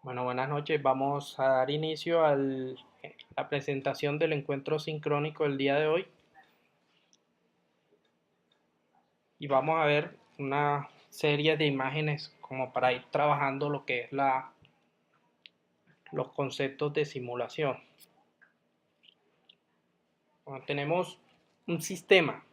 Bueno, buenas noches. Vamos a dar inicio a la presentación del encuentro sincrónico del día de hoy y vamos a ver una serie de imágenes como para ir trabajando lo que es los conceptos de simulación. Bueno, tenemos un sistema.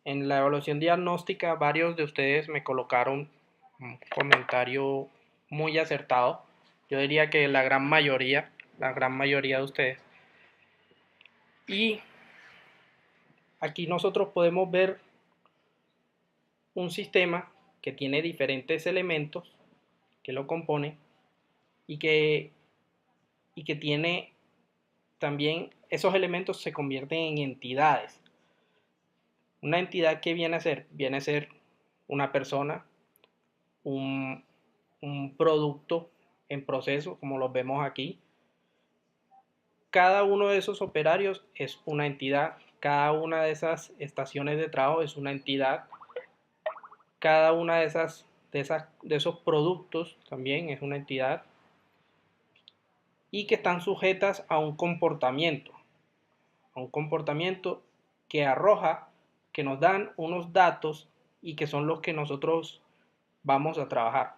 En la evaluación diagnóstica, varios de ustedes me colocaron un comentario muy acertado. Yo diría que la gran mayoría de ustedes. Y aquí nosotros podemos ver un sistema que tiene diferentes elementos que lo componen y que tiene también esos elementos se convierten en entidades. Una entidad que viene a ser una persona, un, un producto en proceso, como los vemos aquí. Cada uno de esos operarios es una entidad, cada una de esas estaciones de trabajo es una entidad, cada una de esos productos también es una entidad y que están sujetas a un comportamiento que arroja, que nos dan unos datos y que son los que nosotros vamos a trabajar.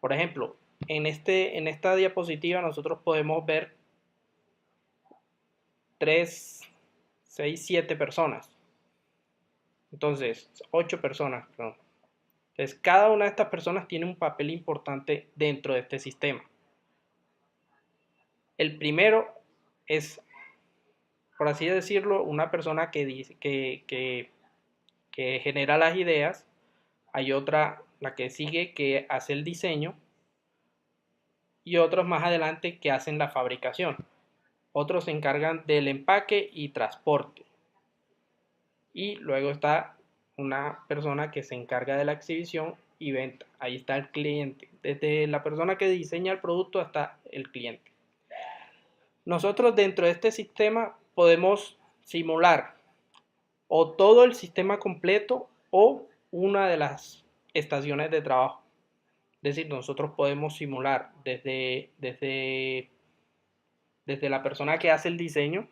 Por ejemplo, en esta diapositiva nosotros podemos ver 3, 6, 7 personas. Entonces, 8 personas, perdón. Entonces, cada una de estas personas tiene un papel importante dentro de este sistema. El primero es, por así decirlo, una persona que dice que genera las ideas. Hay otra, la que sigue, que hace el diseño. Y otros más adelante que hacen la fabricación. Otros se encargan del empaque y transporte. Y luego está una persona que se encarga de la exhibición y venta. Ahí está el cliente. Desde la persona que diseña el producto hasta el cliente. Nosotros dentro de este sistema podemos simular o todo el sistema completo o una de las estaciones de trabajo. Es decir, nosotros podemos simular desde la persona que hace el diseño,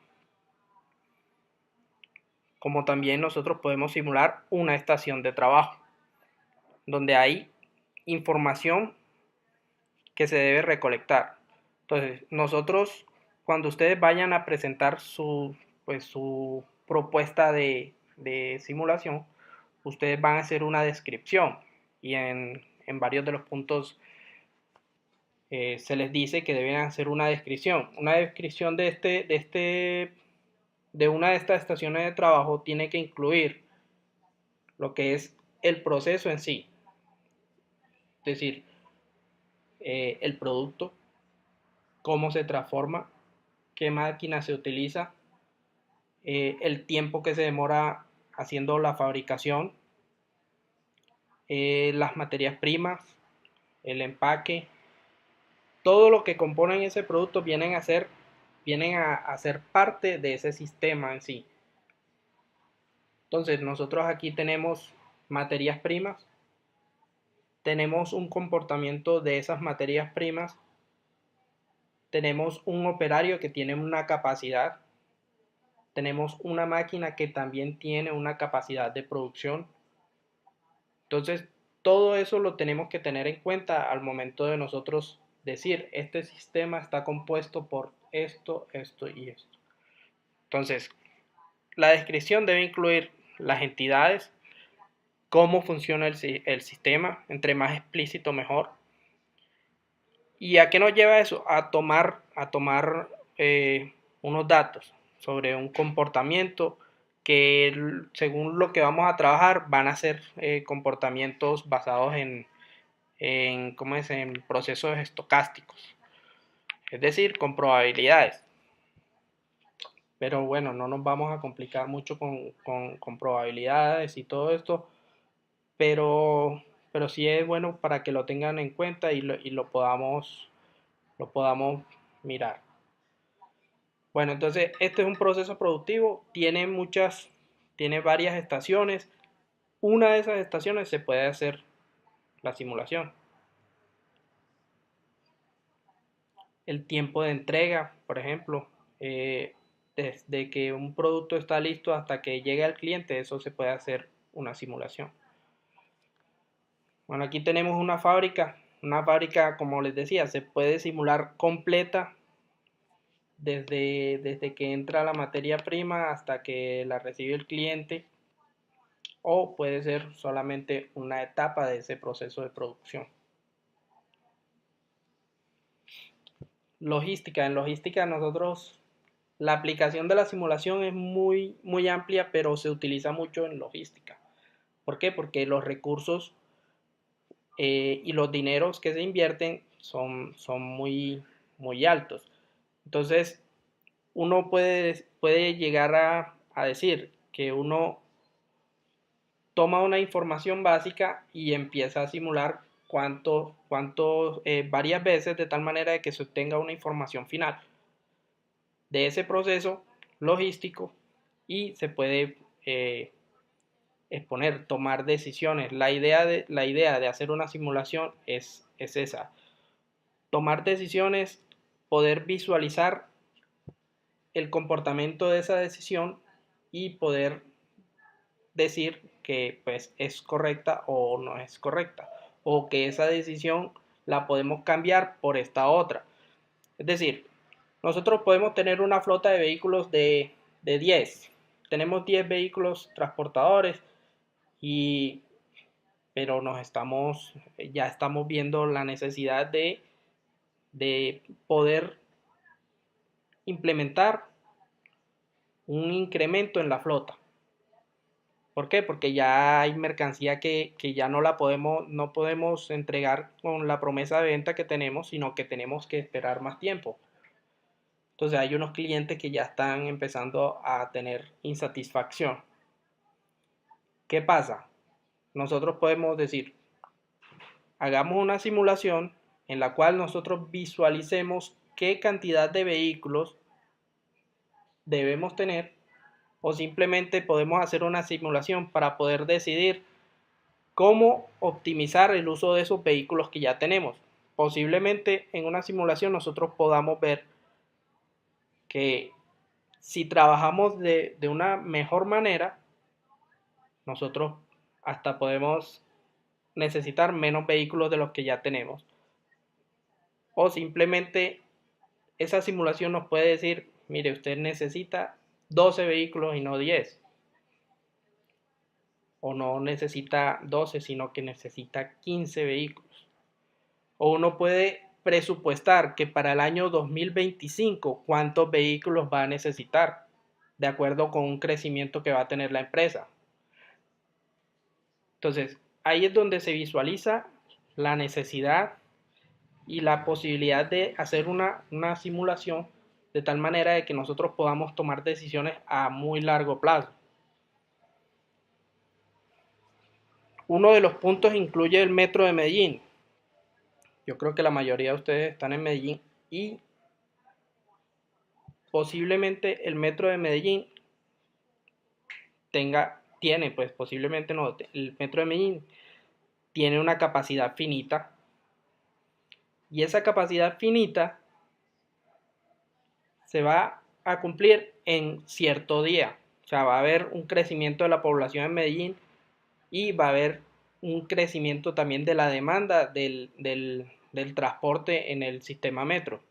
como también nosotros podemos simular una estación de trabajo, donde hay información que se debe recolectar. Entonces, nosotros, cuando ustedes vayan a presentar su propuesta de simulación, ustedes van a hacer una descripción y en varios de los puntos se les dice que deben hacer una descripción de una de estas estaciones de trabajo tiene que incluir lo que es el proceso en sí, es decir, el producto, cómo se transforma, qué máquina se utiliza, el tiempo que se demora haciendo la fabricación, las materias primas, el empaque, todo lo que componen ese producto vienen a ser parte de ese sistema en sí. Entonces nosotros aquí tenemos materias primas, tenemos un comportamiento de esas materias primas, tenemos un operario que tiene una capacidad, tenemos una máquina que también tiene una capacidad de producción. Entonces todo eso lo tenemos que tener en cuenta al momento de nosotros decir, este sistema está compuesto por esto, esto y esto. Entonces, la descripción debe incluir las entidades, cómo funciona el sistema, entre más explícito mejor. ¿Y a qué nos lleva eso? A tomar unos datos sobre un comportamiento que según lo que vamos a trabajar van a ser comportamientos basados ¿cómo es? En procesos estocásticos, es decir, con probabilidades. Pero bueno, no nos vamos a complicar mucho con probabilidades y todo esto, pero sí es bueno para que lo tengan en cuenta y lo podamos mirar. Bueno, entonces este es un proceso productivo, tiene varias estaciones. Una de esas estaciones se puede hacer la simulación. el tiempo de entrega, por ejemplo, desde que un producto está listo hasta que llegue al cliente, eso se puede hacer una simulación. Bueno, aquí tenemos una fábrica, como les decía, se puede simular completa desde que entra la materia prima hasta que la recibe el cliente, o puede ser solamente una etapa de ese proceso de producción. Logística. En logística nosotros, la aplicación de la simulación es muy amplia, pero se utiliza mucho en logística. ¿Por qué? Porque los recursos y los dineros que se invierten son muy altos. Entonces, uno puede llegar a decir que uno toma una información básica y empieza a simular varias veces, de tal manera de que se obtenga una información final de ese proceso logístico, y se puede exponer, tomar decisiones. La idea de hacer una simulación es esa: tomar decisiones, poder visualizar el comportamiento de esa decisión y poder decir que pues es correcta o no es correcta, o que esa decisión la podemos cambiar por esta otra. Es decir, nosotros podemos tener una flota de vehículos de 10. Tenemos 10 vehículos transportadores, y pero ya estamos viendo la necesidad de poder implementar un incremento en la flota. ¿Por qué? Porque ya hay mercancía que ya no podemos entregar con la promesa de venta que tenemos, sino que tenemos que esperar más tiempo. Entonces hay unos clientes que ya están empezando a tener insatisfacción. ¿Qué pasa? Nosotros podemos decir, hagamos una simulación en la cual nosotros visualicemos qué cantidad de vehículos debemos tener, o simplemente podemos hacer una simulación para poder decidir cómo optimizar el uso de esos vehículos que ya tenemos. Posiblemente en una simulación nosotros podamos ver que si trabajamos de una mejor manera, nosotros hasta podemos necesitar menos vehículos de los que ya tenemos. O simplemente esa simulación nos puede decir, mire, usted necesita 12 vehículos y no 10. O no necesita 12, sino que necesita 15 vehículos. O uno puede presupuestar que para el año 2025 cuántos vehículos va a necesitar, de acuerdo con un crecimiento que va a tener la empresa. Entonces, ahí es donde se visualiza la necesidad y la posibilidad de hacer una simulación, de tal manera de que nosotros podamos tomar decisiones a muy largo plazo. Uno de los puntos incluye el metro de Medellín. Yo creo que la mayoría de ustedes están en Medellín, y posiblemente el metro de Medellín posiblemente no, el metro de Medellín tiene una capacidad finita, y esa capacidad finita se va a cumplir en cierto día. O sea, va a haber un crecimiento de la población en Medellín, y va a haber un crecimiento también de la demanda del transporte en el sistema metro.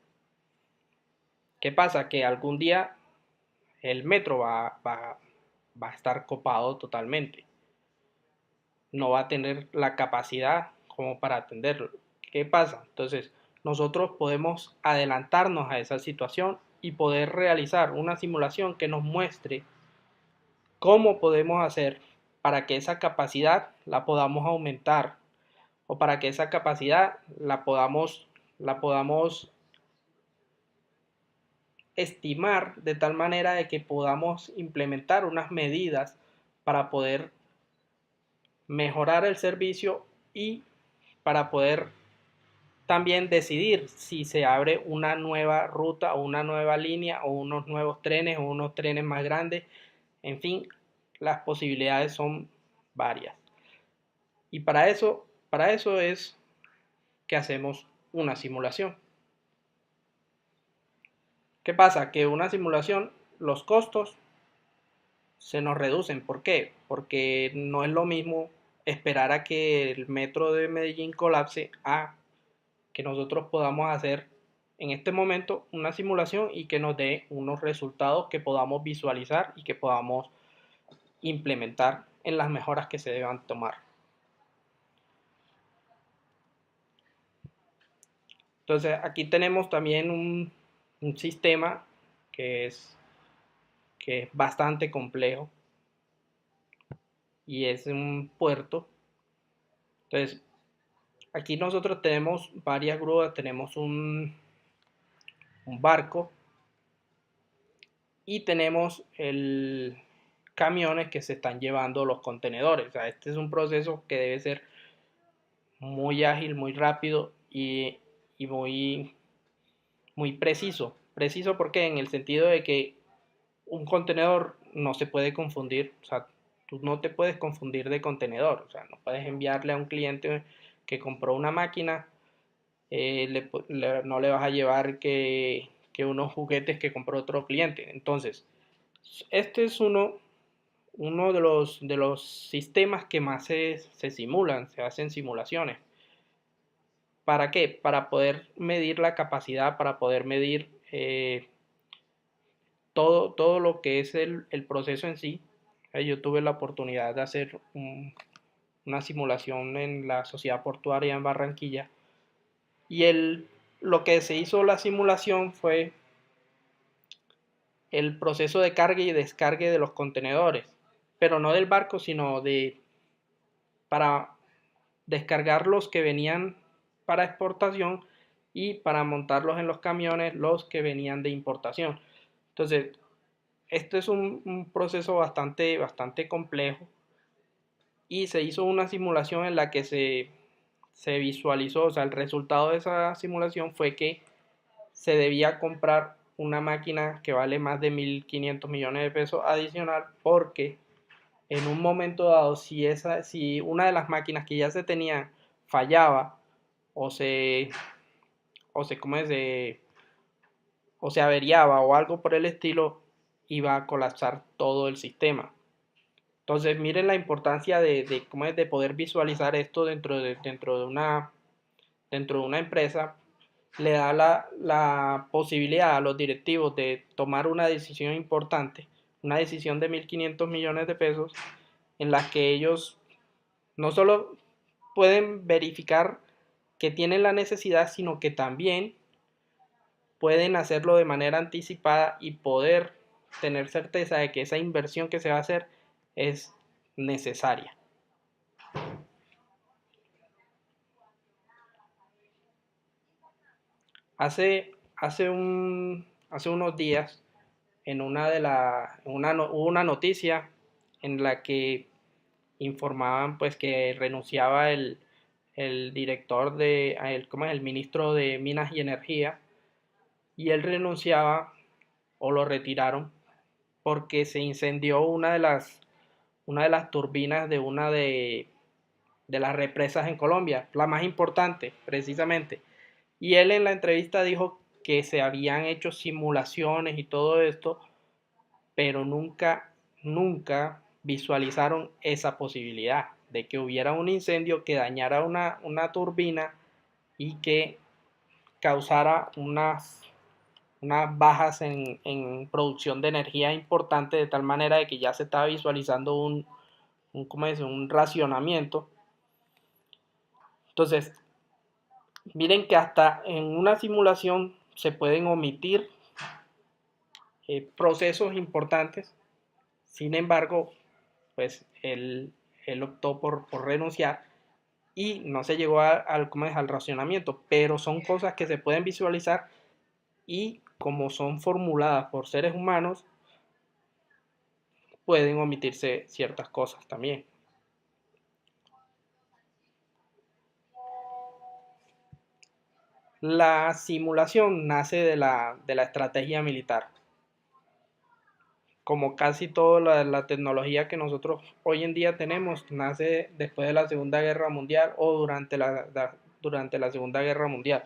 ¿Qué pasa? Que algún día el metro va a estar copado totalmente. No va a tener la capacidad como para atenderlo. ¿Qué pasa? Entonces, nosotros podemos adelantarnos a esa situación y poder realizar una simulación que nos muestre cómo podemos hacer para que esa capacidad la podamos aumentar, o para que esa capacidad la podamos estimar de tal manera de que podamos implementar unas medidas para poder mejorar el servicio, y para poder también decidir si se abre una nueva ruta o una nueva línea o unos nuevos trenes o unos trenes más grandes. En fin, las posibilidades son varias. Y para eso es que hacemos una simulación. ¿Qué pasa? Que una simulación, los costos se nos reducen. ¿Por qué? Porque no es lo mismo esperar a que el metro de Medellín colapse a que nosotros podamos hacer en este momento una simulación y que nos dé unos resultados que podamos visualizar y que podamos implementar en las mejoras que se deban tomar. Entonces aquí tenemos también un sistema que es, que es bastante complejo y es un puerto. Entonces aquí nosotros tenemos varias grúas, tenemos un barco y tenemos el camiones que se están llevando los contenedores. O sea, este es un proceso que debe ser muy ágil, muy rápido y muy preciso. Preciso porque en el sentido de que un contenedor no se puede confundir, o sea, tú no te puedes confundir de contenedor, o sea, no puedes enviarle a un cliente que compró una máquina, no le vas a llevar que unos juguetes que compró otro cliente. Entonces, este es uno de los sistemas que más se simulan, se hacen simulaciones. ¿Para qué? Para poder medir la capacidad, para poder medir todo lo que es el proceso en sí. Yo tuve la oportunidad de hacer una simulación en la sociedad portuaria en Barranquilla y lo que se hizo la simulación fue el proceso de carga y descargue de los contenedores, pero no del barco, sino para descargar los que venían para exportación y para montarlos en los camiones los que venían de importación. Entonces, esto es un proceso bastante complejo y se hizo una simulación en la que se visualizó, o sea, el resultado de esa simulación fue que se debía comprar una máquina que vale más de 1.500 millones de pesos adicional porque en un momento dado, si una de las máquinas que ya se tenían fallaba o se, ¿cómo es? O se averiaba o algo por el estilo, iba a colapsar todo el sistema. Entonces, miren la importancia cómo es de poder visualizar esto dentro de una empresa. Le da la posibilidad a los directivos de tomar una decisión importante, una decisión de 1.500 millones de pesos, en la que ellos no solo pueden verificar que tienen la necesidad, sino que también pueden hacerlo de manera anticipada y poder tener certeza de que esa inversión que se va a hacer es necesaria. Hace unos días en hubo una noticia en la que informaban pues que renunciaba el director ¿cómo es? El ministro de Minas y Energía, y él renunciaba o lo retiraron porque se incendió una de las turbinas de de las represas en Colombia, la más importante precisamente. Y él en la entrevista dijo que se habían hecho simulaciones y todo esto, pero nunca visualizaron esa posibilidad de que hubiera un incendio que dañara una turbina y que causara unas bajas en producción de energía importante, de tal manera de que ya se estaba visualizando ¿cómo es? Un racionamiento. Entonces, miren que hasta en una simulación se pueden omitir procesos importantes. Sin embargo, pues él optó por renunciar y no se llegó ¿cómo es? Al racionamiento, pero son cosas que se pueden visualizar y como son formuladas por seres humanos, pueden omitirse ciertas cosas también. La simulación nace de la estrategia militar. Como casi toda la tecnología que nosotros hoy en día tenemos, nace después de la Segunda Guerra Mundial o durante la Segunda Guerra Mundial.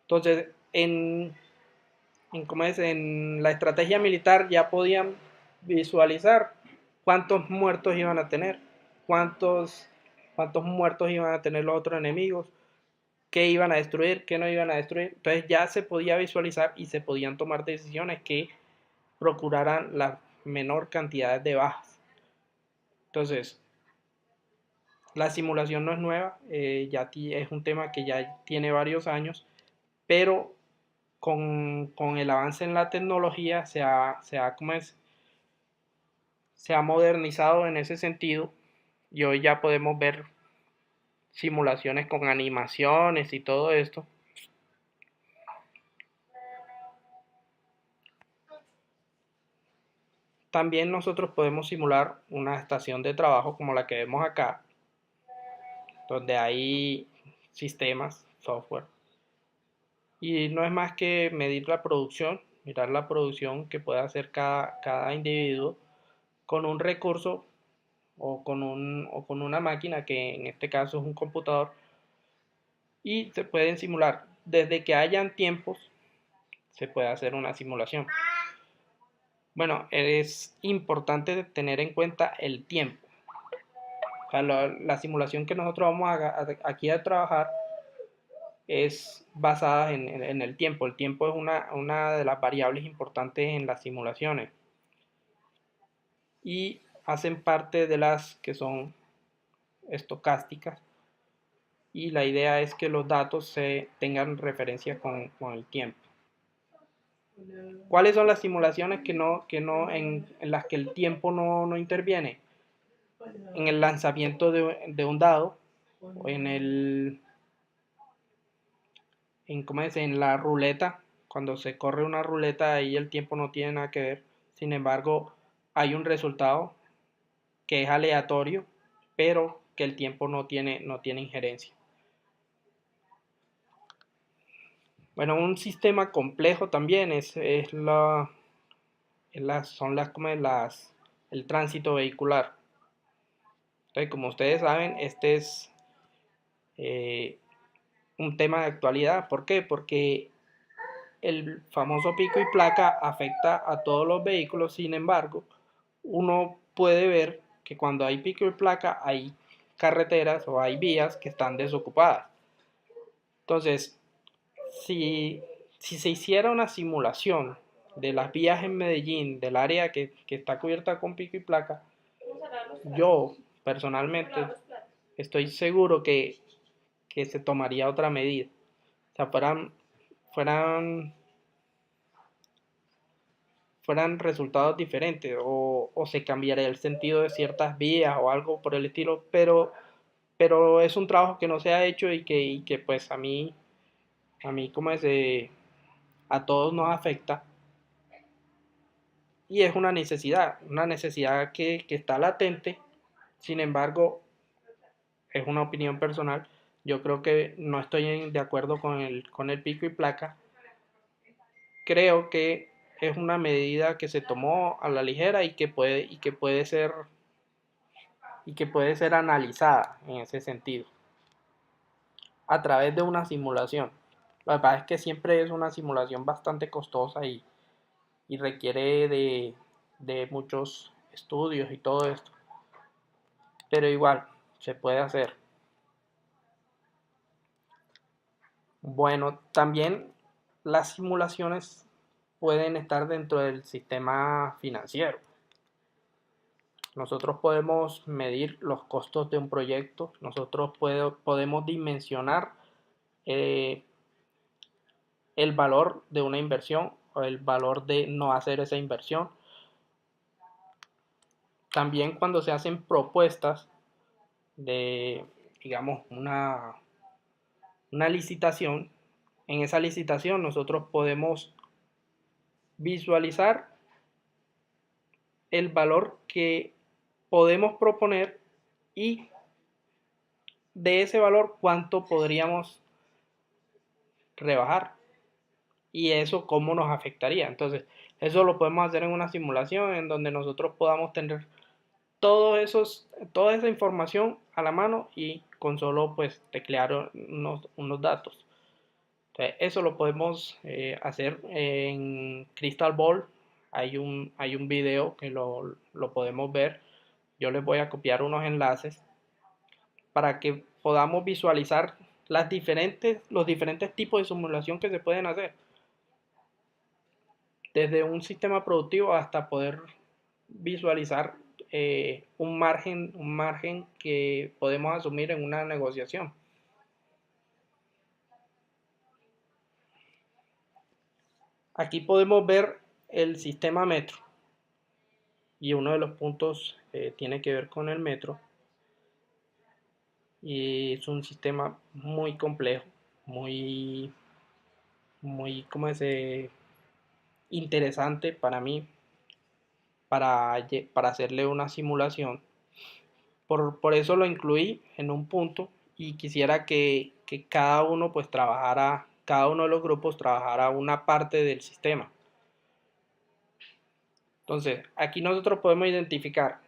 Entonces, en la estrategia militar ya podían visualizar cuántos muertos iban a tener, cuántos, cuántos muertos iban a tener los otros enemigos, qué iban a destruir, qué no iban a destruir. Entonces ya se podía visualizar y se podían tomar decisiones que procuraran la menor cantidad de bajas. Entonces, la simulación no es nueva, ya es un tema que ya tiene varios años, pero con el avance en la tecnología se ha modernizado en ese sentido y hoy ya podemos ver simulaciones con animaciones y todo esto. También nosotros podemos simular una estación de trabajo como la que vemos acá, donde hay sistemas, software, y no es más que medir la producción, mirar la producción que puede hacer cada individuo con un recurso o con una máquina que en este caso es un computador y se pueden simular. Desde que hayan tiempos se puede hacer una simulación. Bueno, es importante tener en cuenta el tiempo. O sea, la simulación que nosotros vamos aquí a trabajar es basada en el tiempo. El tiempo es una de las variables importantes en las simulaciones y hacen parte de las que son estocásticas y la idea es que los datos se tengan referencia con el tiempo. ¿Cuáles son las simulaciones en las que el tiempo no interviene? En el lanzamiento de un dado, o en la ruleta, cuando se corre una ruleta, ahí el tiempo no tiene nada que ver. Sin embargo, hay un resultado que es aleatorio, pero que el tiempo no tiene injerencia. Bueno, un sistema complejo también son el tránsito vehicular. Entonces, como ustedes saben, este es eh, un tema de actualidad. ¿Por qué? Porque el famoso pico y placa afecta a todos los vehículos. Sin embargo, uno puede ver que cuando hay pico y placa hay carreteras o hay vías que están desocupadas. Entonces, si se hiciera una simulación de las vías en Medellín, del área que está cubierta con pico y placa, yo personalmente estoy seguro que se tomaría otra medida. O sea, fueran, fueran resultados diferentes o se cambiaría el sentido de ciertas vías o algo por el estilo, pero es un trabajo que no se ha hecho y que pues a mí como es a todos nos afecta y es una necesidad que está latente. Sin embargo, es una opinión personal. Yo creo que no estoy de acuerdo con el pico y placa. Creo que es una medida que se tomó a la ligera y que puede ser analizada en ese sentido a través de una simulación. La verdad es que siempre es una simulación bastante costosa y requiere de muchos estudios y todo esto, pero igual se puede hacer. Bueno, también las simulaciones pueden estar dentro del sistema financiero. Nosotros podemos medir los costos de un proyecto, nosotros podemos dimensionar eh, el valor de una inversión o el valor de no hacer esa inversión. También cuando se hacen propuestas de, digamos, una licitación, en esa licitación nosotros podemos visualizar el valor que podemos proponer y de ese valor cuánto podríamos rebajar y eso cómo nos afectaría. Entonces, eso lo podemos hacer en una simulación en donde nosotros podamos tener toda esa información a la mano y con solo pues teclear unos datos. Entonces, eso lo podemos hacer en Crystal Ball. Hay un video que lo podemos ver. Yo les voy a copiar unos enlaces para que podamos visualizar los diferentes tipos de simulación que se pueden hacer. Desde un sistema productivo hasta poder visualizar un margen que podemos asumir en una negociación. Aquí podemos ver el sistema metro y uno de los puntos tiene que ver con el metro y es un sistema muy complejo, muy ¿cómo es? Interesante para mí para hacerle una simulación. Por eso lo incluí en un punto y quisiera que cada uno pues trabajara, cada uno de los grupos trabajara una parte del sistema. Entonces, aquí nosotros podemos identificar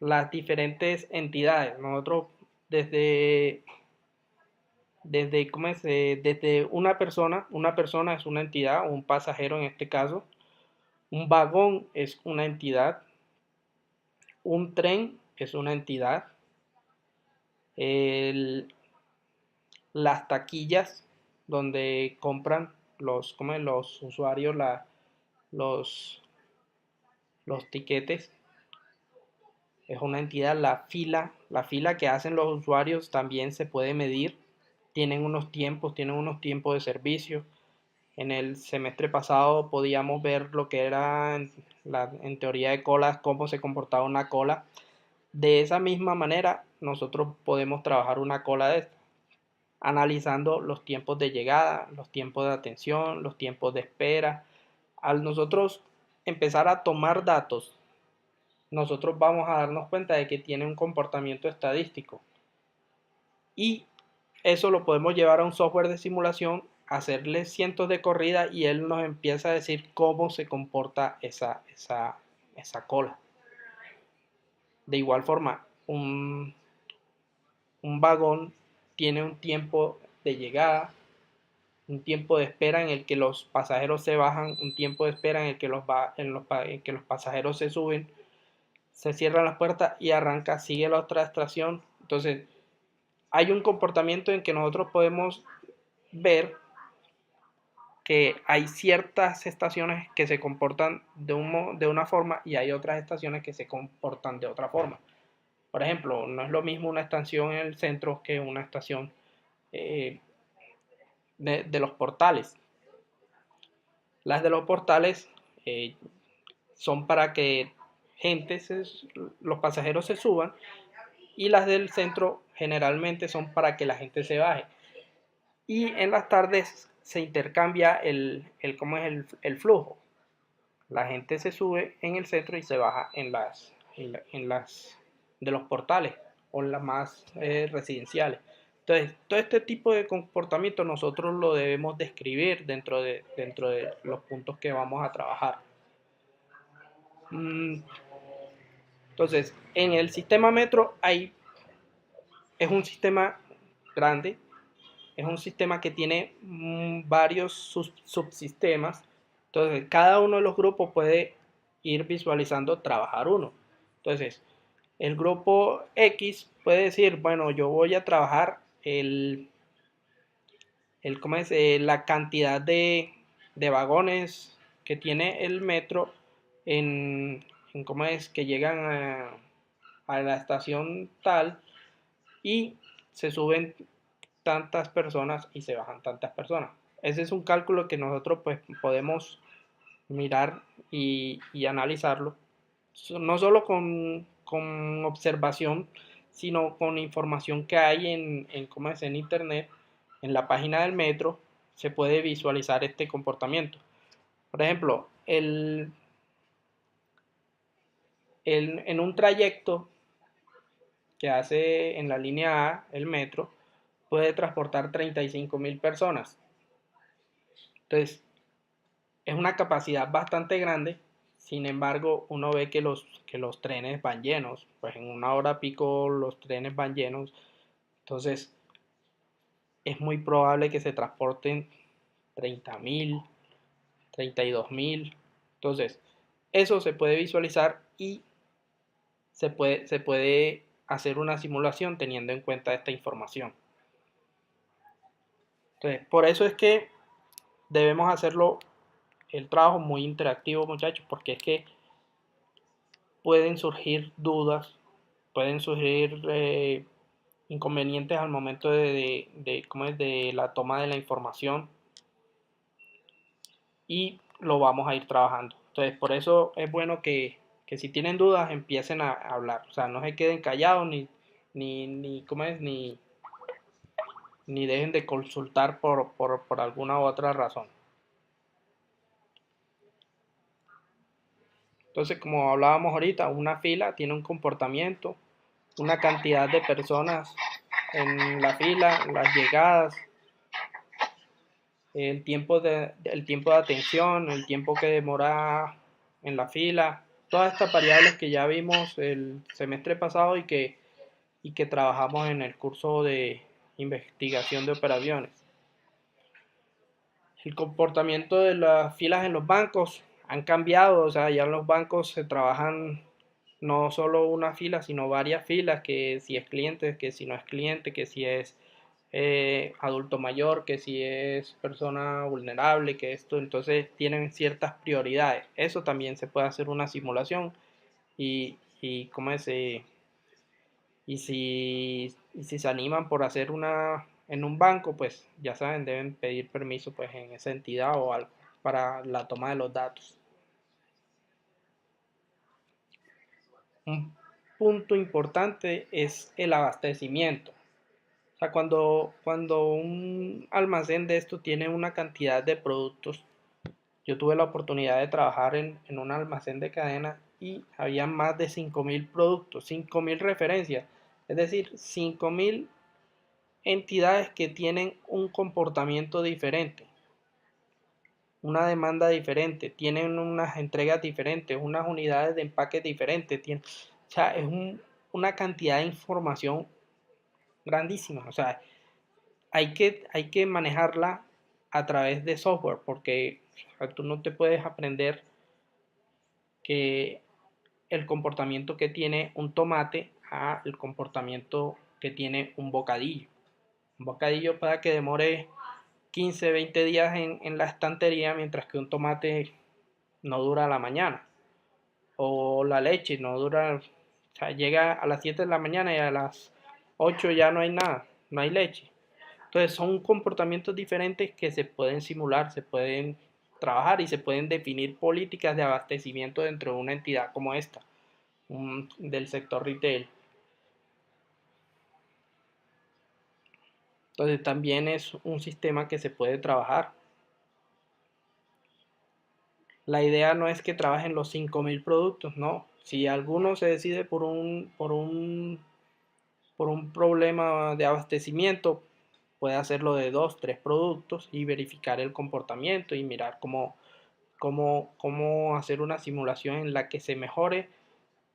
las diferentes entidades. Nosotros desde, desde una persona es una entidad, un pasajero en este caso, un vagón es una entidad, un tren es una entidad, el, las taquillas donde compran los usuarios los, los tiquetes es una entidad, la fila que hacen los usuarios también se puede medir, tienen unos tiempos de servicio. En el semestre pasado podíamos ver lo que era en teoría de colas, cómo se comportaba una cola. De esa misma manera, nosotros podemos trabajar una cola de esta, analizando los tiempos de llegada, los tiempos de atención, los tiempos de espera. Al nosotros empezar a tomar datos, nosotros vamos a darnos cuenta de que tiene un comportamiento estadístico. Y eso lo podemos llevar a un software de simulación, hacerle cientos de corridas y él nos empieza a decir cómo se comporta esa cola. De igual forma, un vagón tiene un tiempo de llegada, un tiempo de espera en el que los pasajeros se bajan, un tiempo de espera en el que en que los pasajeros se suben, se cierran las puertas y arranca, sigue la otra estación. Entonces, hay un comportamiento en que nosotros podemos ver que hay ciertas estaciones que se comportan de una forma y hay otras estaciones que se comportan de otra forma. Por ejemplo, no es lo mismo una estación en el centro que una estación eh, de los portales. Las de los portales eh, son para que los pasajeros se suban y las del centro generalmente son para que la gente se baje. Y en las tardes se intercambia ¿cómo es el flujo? La gente se sube en el centro y se baja en las de los portales o en las más residenciales. Entonces, todo este tipo de comportamiento nosotros lo debemos describir dentro de los puntos que vamos a trabajar. Entonces, en el sistema metro es un sistema grande, es un sistema que tiene varios subsistemas. Entonces, cada uno de los grupos puede ir visualizando trabajar uno. Entonces, el grupo X puede decir, bueno, yo voy a trabajar ¿cómo es? La cantidad de vagones que tiene el metro ¿cómo es? Que llegan a la estación tal y se suben tantas personas y se bajan tantas personas. Ese es un cálculo que nosotros pues podemos mirar y analizarlo, no solo con observación, sino con información que hay ¿cómo es? En internet, en la página del metro, se puede visualizar este comportamiento. Por ejemplo, en un trayecto que hace en la línea A el metro, puede transportar 35.000 personas. Entonces, es una capacidad bastante grande, sin embargo, uno ve que los trenes van llenos, pues en una hora pico los trenes van llenos, entonces es muy probable que se transporten 30.000, 32.000. Entonces, eso se puede visualizar y se puede hacer una simulación teniendo en cuenta esta información. Entonces, por eso es que debemos hacerlo el trabajo muy interactivo, muchachos, porque es que pueden surgir dudas, pueden surgir inconvenientes al momento ¿cómo es? De la toma de la información y lo vamos a ir trabajando. Entonces, por eso es bueno que si tienen dudas empiecen a hablar, o sea, no se queden callados ¿cómo es? Ni dejen de consultar por alguna u otra razón. Entonces, como hablábamos ahorita, una fila tiene un comportamiento, una cantidad de personas en la fila, las llegadas, el tiempo de atención, el tiempo que demora en la fila, todas estas variables que ya vimos el semestre pasado y que trabajamos en el curso de investigación de operaciones. El comportamiento de las filas en los bancos han cambiado, o sea, ya en los bancos se trabajan no solo una fila, sino varias filas, que si es cliente, que si no es cliente, que si es adulto mayor, que si es persona vulnerable, que esto, entonces tienen ciertas prioridades. Eso también se puede hacer una simulación y cómo es, y si se animan por hacer una en un banco, pues ya saben, deben pedir permiso pues en esa entidad o algo para la toma de los datos. Un punto importante es el abastecimiento. O sea, cuando un almacén de esto tiene una cantidad de productos, yo tuve la oportunidad de trabajar en un almacén de cadena y había más de 5.000 productos, 5.000 referencias, es decir, 5.000 entidades que tienen un comportamiento diferente, una demanda diferente, tienen unas entregas diferentes, unas unidades de empaque diferentes, o sea, es una cantidad de información grandísima, o sea, hay que manejarla a través de software, porque o sea, tú no te puedes aprender que el comportamiento que tiene un tomate a el comportamiento que tiene un bocadillo. Un bocadillo puede que demore 15, 20 días en la estantería, mientras que un tomate no dura a la mañana. O la leche no dura, o sea, llega a las 7 de la mañana y a las 8 ya no hay nada, no hay leche. Entonces son comportamientos diferentes que se pueden simular, se pueden trabajar y se pueden definir políticas de abastecimiento dentro de una entidad como esta, del sector retail. Entonces también es un sistema que se puede trabajar. La idea no es que trabajen los 5.000 productos, no. Si alguno se decide por un problema de abastecimiento, puede hacerlo de 2, 3 productos y verificar el comportamiento y mirar cómo hacer una simulación en la que se mejore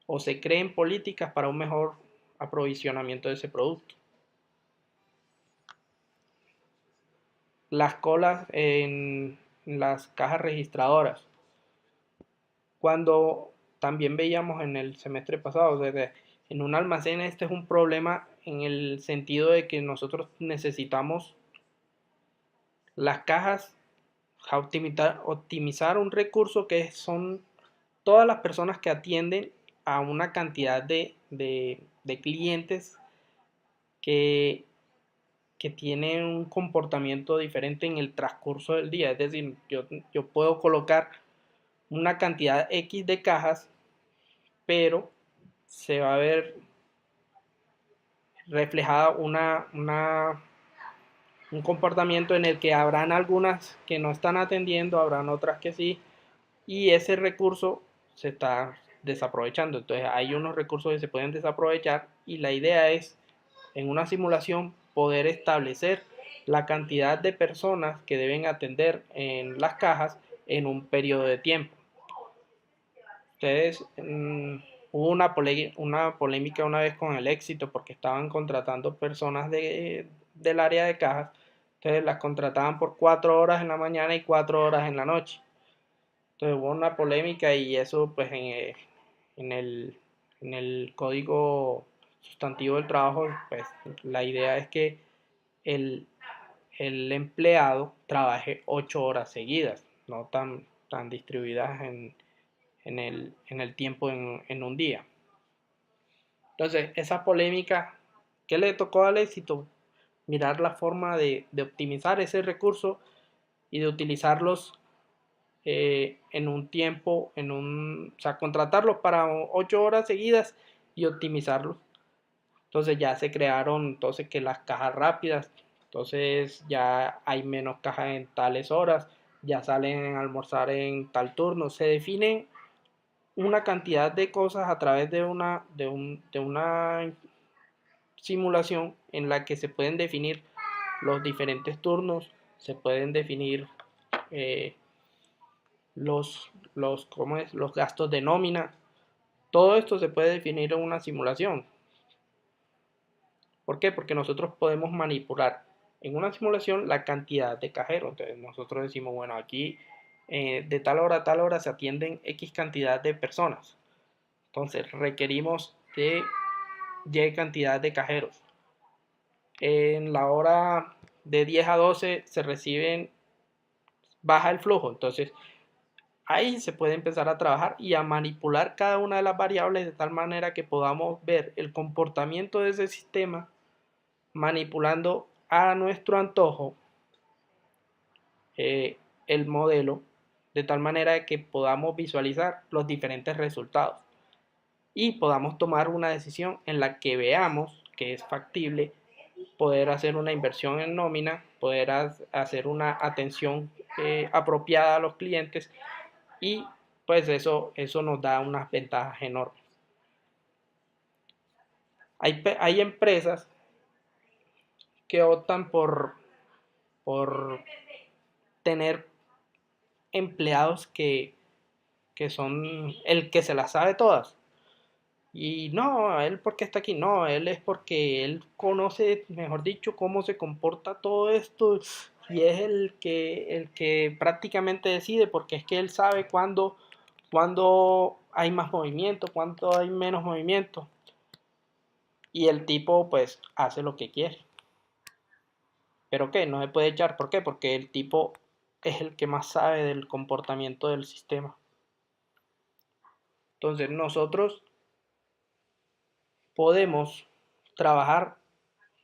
o se creen políticas para un mejor aprovisionamiento de ese producto. Las colas en las cajas registradoras. Cuando también veíamos en el semestre pasado, desde en un almacén este es un problema en el sentido de que nosotros necesitamos las cajas, optimizar un recurso que son todas las personas que atienden a una cantidad de clientes que, que tienen un comportamiento diferente en el transcurso del día. Es decir, yo puedo colocar una cantidad X de cajas, pero se va a ver reflejada un comportamiento en el que habrán algunas que no están atendiendo, habrán otras que sí, y ese recurso se está desaprovechando. Entonces hay unos recursos que se pueden desaprovechar y la idea es en una simulación poder establecer la cantidad de personas que deben atender en las cajas en un periodo de tiempo. Ustedes, hubo una polémica una vez con el Éxito porque estaban contratando personas del área de cajas, entonces las contrataban por 4 horas en la mañana y 4 horas en la noche. Entonces hubo una polémica y eso pues en el, en el código sustantivo del trabajo, pues la idea es que el, el empleado trabaje 8 horas seguidas, no tan distribuidas en el tiempo en un día. Entonces, esa polémica, ¿qué le tocó al éxito? Mirar la forma de optimizar ese recurso y de utilizarlos en un tiempo, o sea, contratarlos para 8 horas seguidas y optimizarlos. Entonces ya se crearon, entonces que las cajas rápidas, entonces ya hay menos cajas en tales horas, ya salen a almorzar en tal turno, se definen una cantidad de cosas a través de una simulación en la que se pueden definir los diferentes turnos, se pueden definir eh, los gastos de nómina. Todo esto se puede definir en una simulación. ¿Por qué? Porque nosotros podemos manipular en una simulación la cantidad de cajeros. Entonces nosotros decimos, bueno, aquí de tal hora a tal hora se atienden X cantidad de personas. Entonces requerimos de Y cantidad de cajeros. En la hora de 10 a 12 se reciben, baja el flujo. Entonces ahí se puede empezar a trabajar y a manipular cada una de las variables de tal manera que podamos ver el comportamiento de ese sistema manipulando a nuestro antojo el modelo de tal manera que podamos visualizar los diferentes resultados y podamos tomar una decisión en la que veamos que es factible poder hacer una inversión en nómina, poder hacer una atención apropiada a los clientes y pues eso nos da unas ventajas enormes. Hay empresas que optan por tener empleados que son el que se las sabe todas. Y no, él porque está aquí, no, él es porque él conoce, mejor dicho, cómo se comporta todo esto y es el que prácticamente decide porque es que él sabe cuándo hay más movimiento, cuándo hay menos movimiento. Y el tipo pues hace lo que quiere. ¿Pero qué? No se puede echar. ¿Por qué? Porque el tipo es el que más sabe del comportamiento del sistema. Entonces nosotros podemos trabajar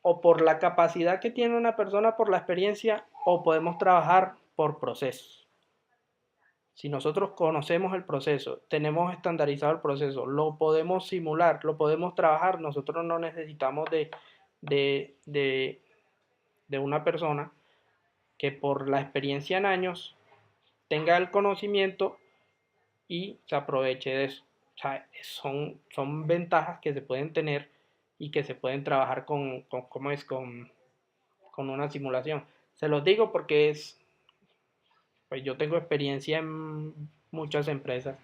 o por la capacidad que tiene una persona, por la experiencia, o podemos trabajar por procesos. Si nosotros conocemos el proceso, tenemos estandarizado el proceso, lo podemos simular, lo podemos trabajar, nosotros no necesitamos de, de, de una persona que por la experiencia en años tenga el conocimiento y se aproveche de eso. O sea, son ventajas que se pueden tener y que se pueden trabajar ¿cómo es? Con una simulación. Se los digo porque pues yo tengo experiencia en muchas empresas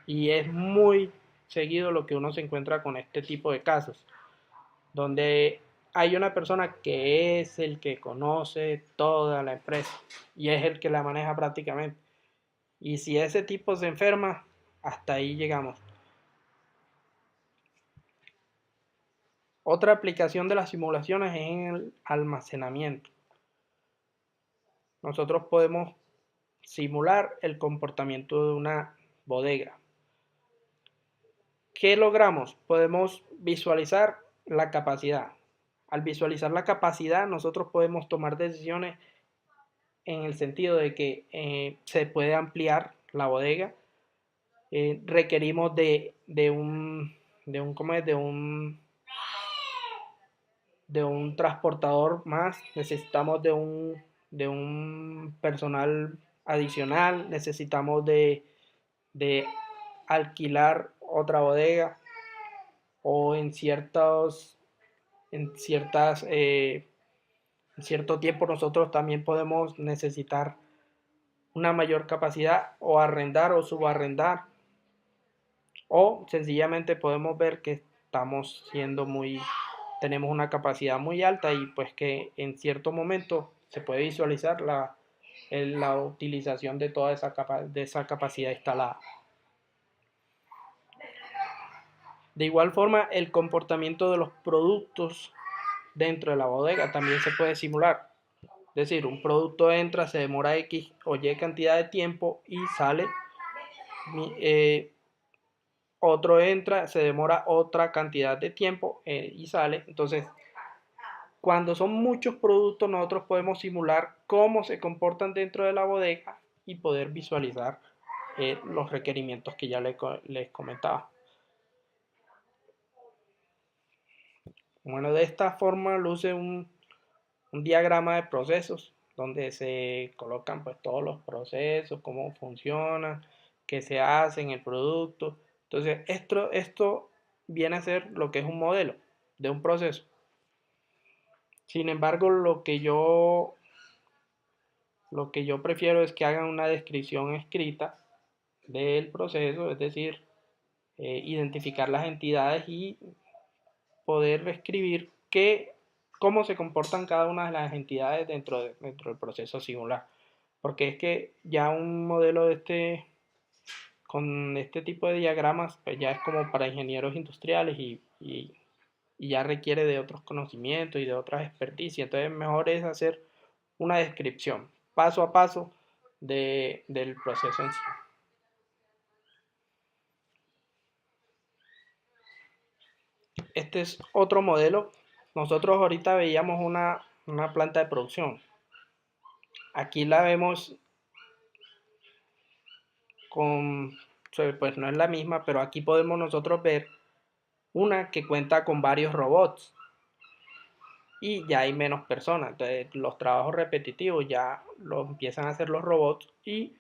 y es muy seguido lo que uno se encuentra con este tipo de casos, donde hay una persona que es el que conoce toda la empresa y es el que la maneja prácticamente. Y si ese tipo se enferma, hasta ahí llegamos. Otra aplicación de las simulaciones es en el almacenamiento. Nosotros podemos simular el comportamiento de una bodega. ¿Qué logramos? Podemos visualizar la capacidad. Al visualizar la capacidad, nosotros podemos tomar decisiones en el sentido de que se puede ampliar la bodega. Requerimos ¿cómo es? De un transportador más, necesitamos de un personal adicional, necesitamos de alquilar otra bodega o en cierto tiempo nosotros también podemos necesitar una mayor capacidad o arrendar o subarrendar o sencillamente podemos ver que estamos siendo tenemos una capacidad muy alta y pues que en cierto momento se puede visualizar la utilización de toda esa capacidad instalada. De igual forma, el comportamiento de los productos dentro de la bodega también se puede simular. Es decir, un producto entra, se demora X o Y cantidad de tiempo y sale. Otro entra, se demora otra cantidad de tiempo y sale. Entonces, cuando son muchos productos, nosotros podemos simular cómo se comportan dentro de la bodega y poder visualizar los requerimientos que ya les comentaba. Bueno, de esta forma luce un diagrama de procesos donde se colocan pues todos los procesos, cómo funcionan, qué se hace en el producto. Entonces, esto viene a ser lo que es un modelo de un proceso. Sin embargo, lo que yo prefiero es que hagan una descripción escrita del proceso, es decir, identificar las entidades y poder escribir cómo se comportan cada una de las entidades dentro del proceso singular. Porque es que ya un modelo con este tipo de diagramas, pues ya es como para ingenieros industriales y ya requiere de otros conocimientos y de otras experticias. Entonces, mejor es hacer una descripción paso a paso del proceso en sí. Este es otro modelo. Nosotros ahorita veíamos una planta de producción. Aquí la vemos pues no es la misma, pero aquí podemos nosotros ver una que cuenta con varios robots y ya hay menos personas. Entonces los trabajos repetitivos ya lo empiezan a hacer los robots y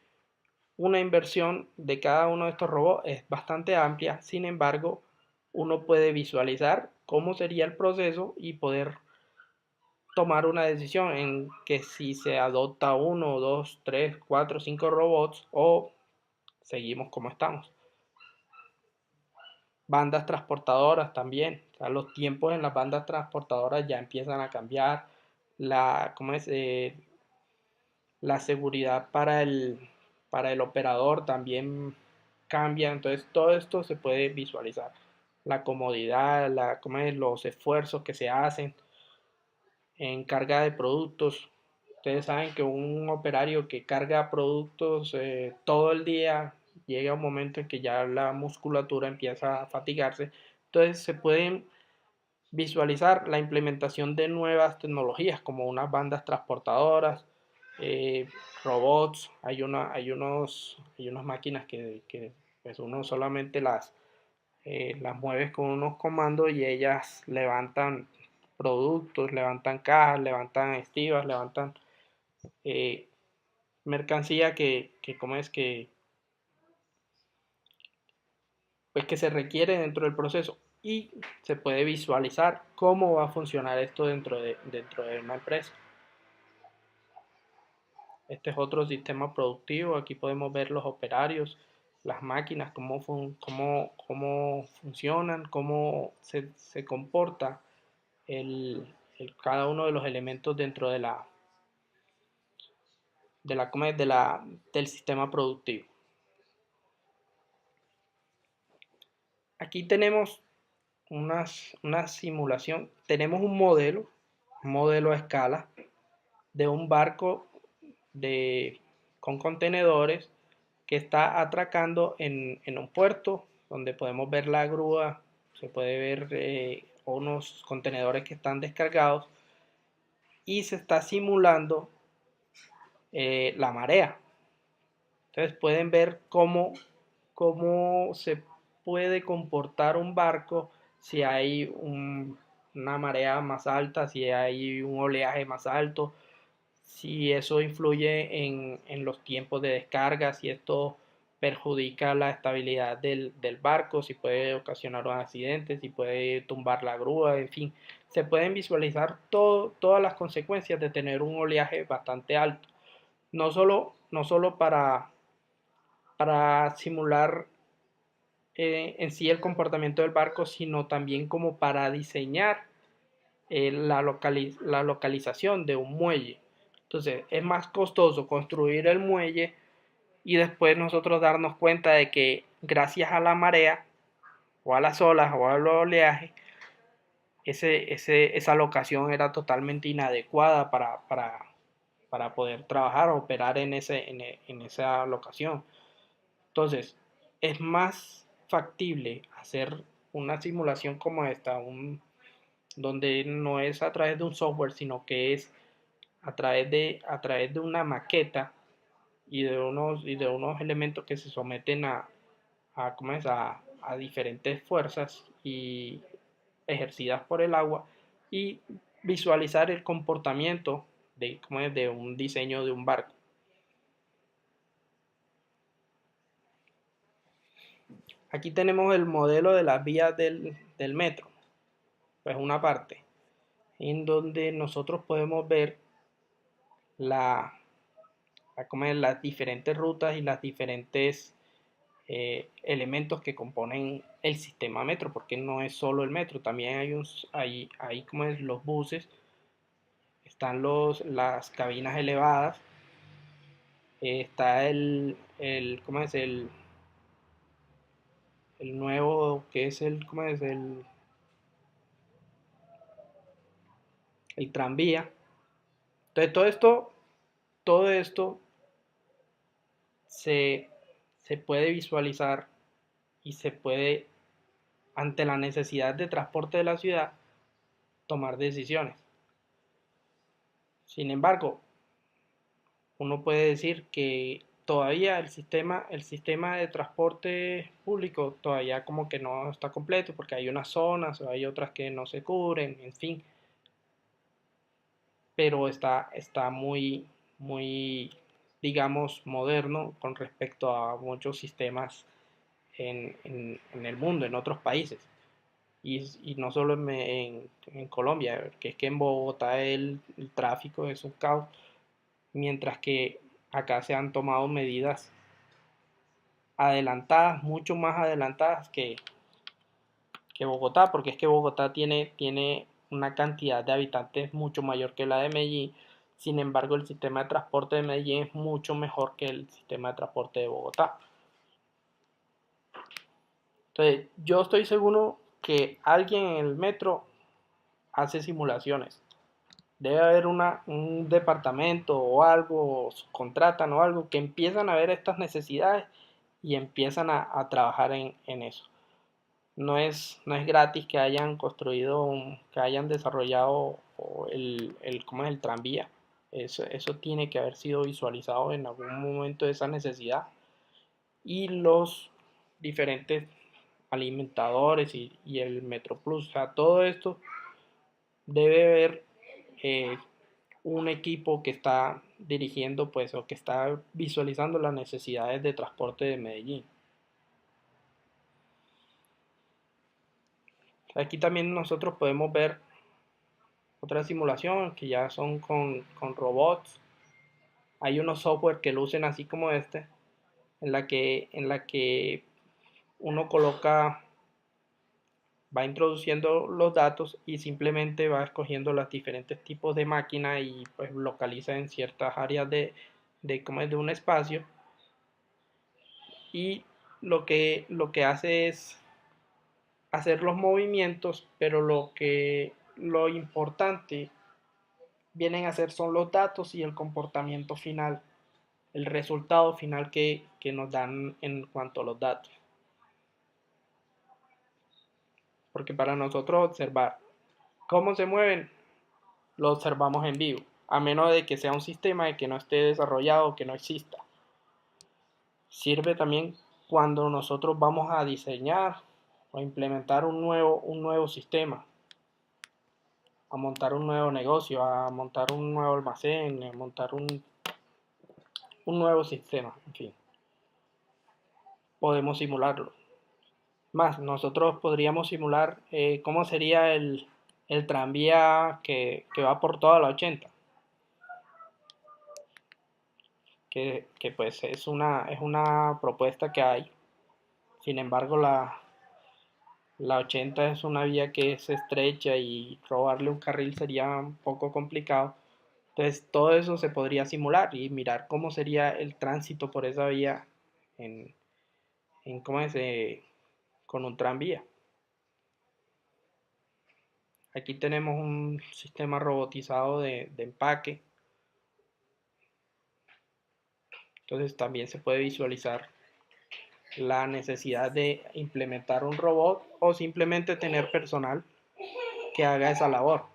una inversión de cada uno de estos robots es bastante amplia. Sin embargo, uno puede visualizar cómo sería el proceso y poder tomar una decisión en que si se adopta uno, dos, tres, cuatro, cinco robots o seguimos como estamos. Bandas transportadoras también, o sea, los tiempos en las bandas transportadoras ya empiezan a cambiar, ¿cómo es? La seguridad para el operador también cambia, entonces todo esto se puede visualizar, la comodidad, ¿cómo es? Los esfuerzos que se hacen en carga de productos. Ustedes saben que un operario que carga productos todo el día llega un momento en que ya la musculatura empieza a fatigarse. Entonces se pueden visualizar la implementación de nuevas tecnologías como unas bandas transportadoras, eh, robots. Hay unas máquinas que pues uno solamente las mueves con unos comandos y ellas levantan productos, levantan cajas, levantan estivas, levantan eh, mercancía como es pues que se requiere dentro del proceso y se puede visualizar cómo va a funcionar esto dentro de una empresa. Este es otro sistema productivo, aquí podemos ver los operarios, las máquinas, cómo funcionan, cómo se comporta cada uno de los elementos dentro del sistema productivo. Aquí tenemos una simulación, tenemos un modelo a escala de un barco con contenedores que está atracando en un puerto donde podemos ver la grúa, se puede ver unos contenedores que están descargados y se está simulando la marea. Entonces pueden ver cómo se puede comportar un barco si hay una marea más alta, si hay un oleaje más alto, si eso influye en los tiempos de descarga, si esto perjudica la estabilidad del barco, si puede ocasionar un accidente, si puede tumbar la grúa, en fin, se pueden visualizar todas las consecuencias de tener un oleaje bastante alto. No solo para simular en sí el comportamiento del barco, sino también como para diseñar la localización de un muelle. Entonces es más costoso construir el muelle y después nosotros darnos cuenta de que gracias a la marea o a las olas o al oleaje, esa locación era totalmente inadecuada para poder trabajar o operar en esa locación. Entonces, es más factible hacer una simulación como esta, donde no es a través de un software, sino que es a través de una maqueta y de unos elementos que se someten ¿cómo es? A diferentes fuerzas y ejercidas por el agua y visualizar el comportamiento ¿cómo es? De un diseño de un barco. Aquí tenemos el modelo de las vías del metro, pues una parte, en donde nosotros podemos ver la, las diferentes rutas y las diferentes elementos que componen el sistema metro, porque no es solo el metro, también hay como es, los buses, están las cabinas elevadas, está ¿cómo es? El nuevo, que es ¿cómo es? El tranvía. Entonces todo esto se, se puede visualizar y se puede, ante la necesidad de transporte de la ciudad, tomar decisiones. Sin embargo, uno puede decir que todavía el sistema de transporte público todavía como que no está completo porque hay unas zonas o hay otras que no se cubren, en fin, pero está muy, digamos, moderno con respecto a muchos sistemas en el mundo, en otros países. Y no solo en Colombia, que es que en Bogotá el tráfico es un caos, mientras que acá se han tomado medidas adelantadas, mucho más adelantadas que Bogotá, porque es que Bogotá tiene una cantidad de habitantes mucho mayor que la de Medellín. Sin embargo, el sistema de transporte de Medellín es mucho mejor que el sistema de transporte de Bogotá. Entonces, yo estoy seguro que alguien en el metro hace simulaciones. Debe haber un departamento o algo, o contratan o algo, que empiezan a ver estas necesidades y empiezan a trabajar en eso. No es gratis que hayan construido, que hayan desarrollado ¿cómo es? El tranvía. Eso tiene que haber sido visualizado en algún momento de esa necesidad. Y los diferentes alimentadores y el Metro Plus, o sea, todo esto debe haber eh, un equipo que está dirigiendo, pues, o que está visualizando las necesidades de transporte de Medellín. Aquí también nosotros podemos ver otra simulación que ya son con robots. Hay unos software que lucen así como este, en la que uno va introduciendo los datos y simplemente va escogiendo los diferentes tipos de máquina y pues localiza en ciertas áreas como es de un espacio y lo que hace es hacer los movimientos, pero lo importante vienen a ser son los datos y el comportamiento final, el resultado final que nos dan en cuanto a los datos. Porque para nosotros observar cómo se mueven, lo observamos en vivo, a menos de que sea un sistema de que no esté desarrollado, que no exista. Sirve también cuando nosotros vamos a diseñar o implementar un nuevo sistema, a montar un nuevo negocio, a montar un nuevo almacén, a montar un nuevo sistema, en fin. Podemos simularlo. Más, nosotros podríamos simular cómo sería el tranvía que va por toda la 80, que pues es una propuesta que hay. Sin embargo, La 80 es una vía que es estrecha y robarle un carril sería un poco complicado. Entonces todo eso se podría simular y mirar cómo sería el tránsito por esa vía en, cómo es, con un tranvía. Aquí tenemos un sistema robotizado de empaque. Entonces también se puede visualizar la necesidad de implementar un robot o simplemente tener personal que haga esa labor.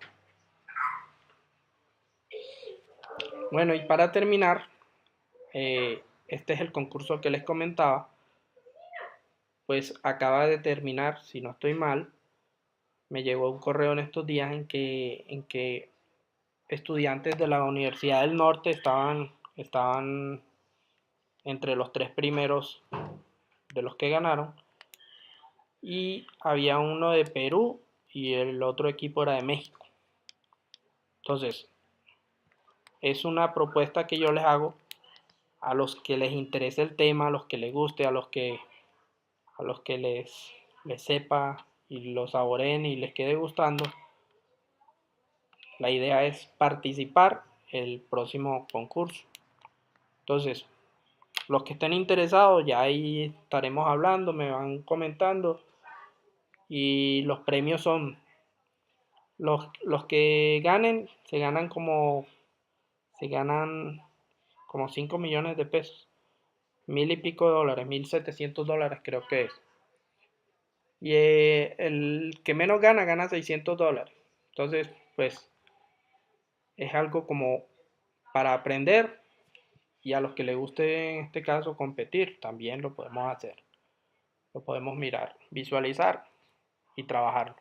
Bueno, y para terminar, este es el concurso que les comentaba. Pues acaba de terminar, si no estoy mal, me llegó un correo en estos días en que estudiantes de la Universidad del Norte estaban entre los 3 primeros de los que ganaron, y había uno de Perú y el otro equipo era de México. Entonces, es una propuesta que yo les hago a los que les interese el tema, a los que les guste, a los que les sepa y lo saboreen y les quede gustando. La idea es participar el próximo concurso. Entonces, los que estén interesados, ya ahí estaremos hablando, me van comentando. Y los premios son, los que ganen, se ganan como 5 millones de pesos. Mil y pico de dólares, $1,700 creo que es. Y el que menos gana, gana $600. Entonces, pues es algo como para aprender, y a los que les guste en este caso competir, también lo podemos hacer. Lo podemos mirar, visualizar y trabajar.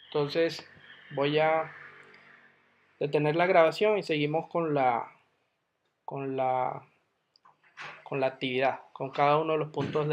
Entonces voy a detener la grabación y seguimos con la, con la actividad, con cada uno de los puntos de